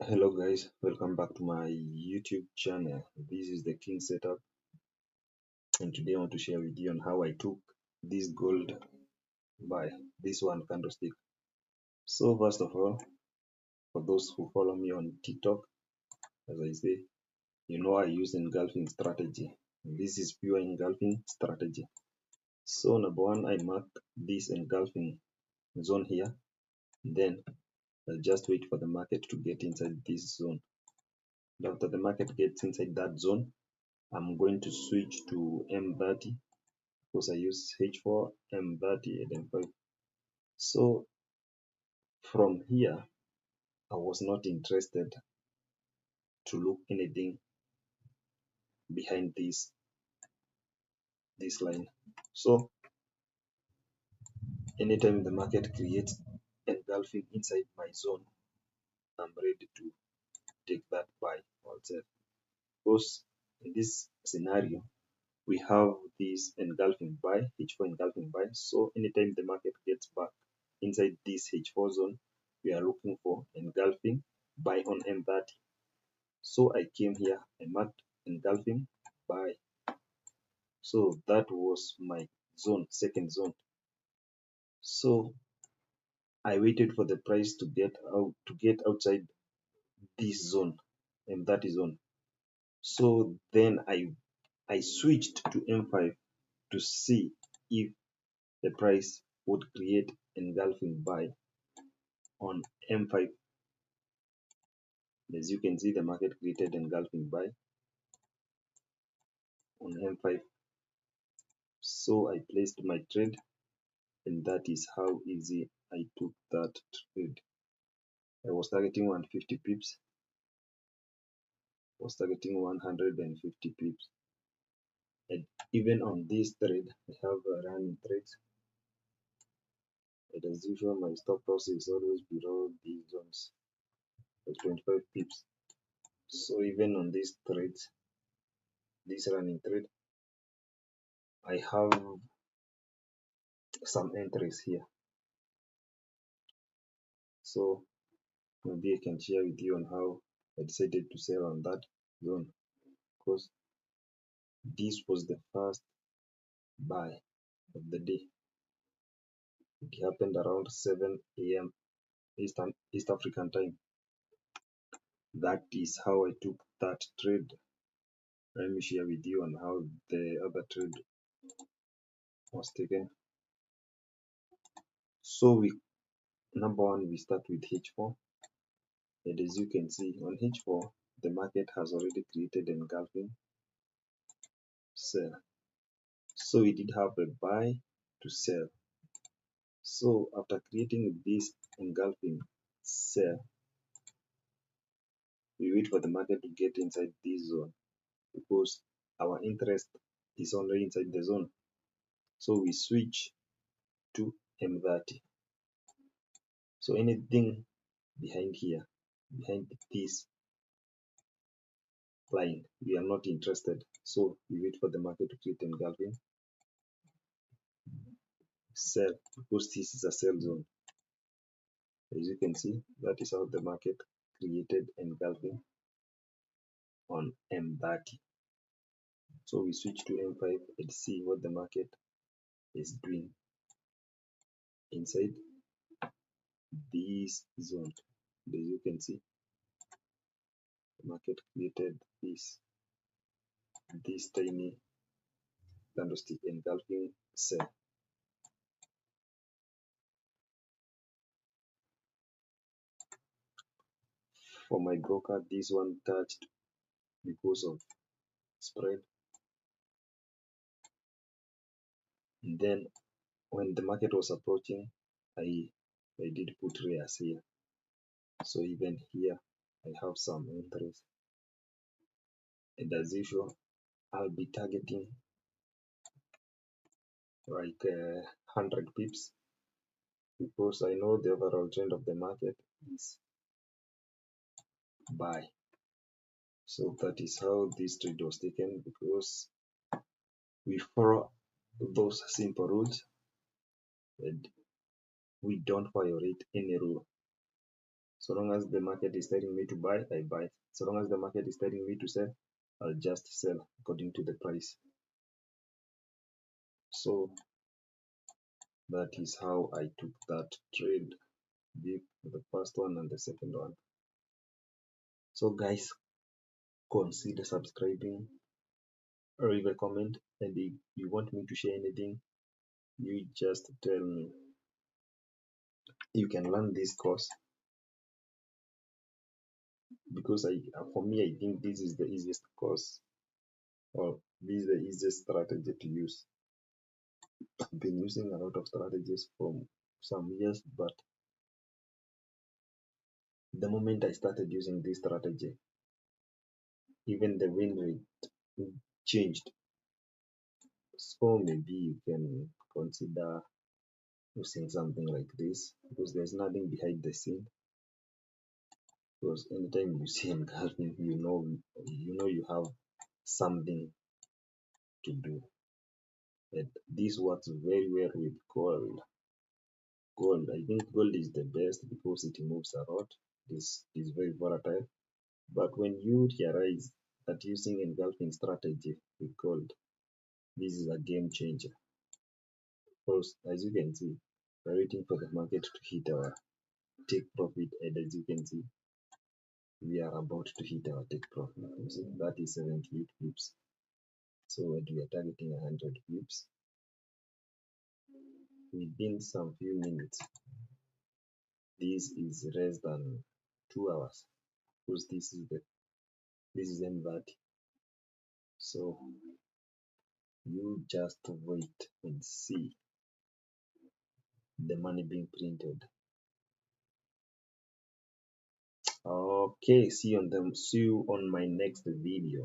Hello guys, welcome back to my YouTube channel. This is the King Setup, and today I want to share with you on how I took this gold by this one candlestick. So first of all, for those who follow me on TikTok, as I say, you know I use engulfing strategy. This is pure engulfing strategy. So number one, I mark this engulfing zone here, then I just wait for the market to get inside this zone. After the market gets inside that zone, I'm going to switch to M30 because I use H4, M30, and M5. So from here, I was not interested to look anything behind this line. So anytime the market creates engulfing inside my zone, I'm ready to take that buy or sell. Because in this scenario, we have this engulfing buy, H4 engulfing buy. So anytime the market gets back inside this H4 zone, we are looking for engulfing buy on M30. So I came here, I marked engulfing buy. So that was my zone, second zone. So I waited for the price to get outside this zone, M30 zone. So then I switched to M5 to see if the price would create engulfing buy on M5. As you can see, the market created engulfing buy on M5. So I placed my trade, and that is how easy I took that trade. I was targeting 150 pips, was targeting 150 pips. And even on this trade, I have running trades. And as usual, my stop loss is always below these zones, at 25 pips. So even on these trades, this running trade, I have some entries here. So maybe I can share with you on how I decided to sell on that zone, because this was the first buy of the day. It happened around 7 a.m. East African time. That is how I took that trade. Let me share with you on how the other trade was taken. So number one, we start with H4, and as you can see on H4, the market has already created engulfing sell. So we did have a buy to sell. So after creating this engulfing sell, we wait for the market to get inside this zone because our interest is only inside the zone. So we switch to M30. So anything behind here, behind this line, we are not interested. So we wait for the market to create engulfing sell because this is a sell zone. As you can see, that is how the market created engulfing on M30. So we switch to M5 and see what the market is doing inside this zone. As you can see, the market created this tiny candlestick engulfing sell. For my broker, this one touched because of spread. And then when the market was approaching, I did put rares here. So even here, I have some entries. And as usual, I'll be targeting like 100 pips because I know the overall trend of the market is buy. So that is how this trade was taken, because we follow those simple rules and we don't violate any rule. So long as the market is telling me to buy, I buy. So long as the market is telling me to sell, I'll just sell according to the price. So that is how I took that trade, the first one and the second one. So guys, consider subscribing or leave a comment, and if you want me to share anything, you just tell me. You can learn this course because for me, I think this is the easiest course, or this is the easiest strategy to use. I've been using a lot of strategies for some years, but the moment I started using this strategy, even the win rate changed. So maybe you can consider using something like this because there's nothing behind the scene. Because anytime you see engulfing, you know you have something to do. And this works very well with gold. Gold, I think gold is the best because it moves a lot. This is very volatile. But when you realize that using engulfing strategy with gold, this is a game changer. Because as you can see, we're waiting for the market to hit our take profit, and as you can see, we are about to hit our take profit. You see, that is 78 pips. So when we are targeting 100 pips within some few minutes, this is less than 2 hours because this is inverted. So you just wait and see the money being printed. Okay, see you on my next video.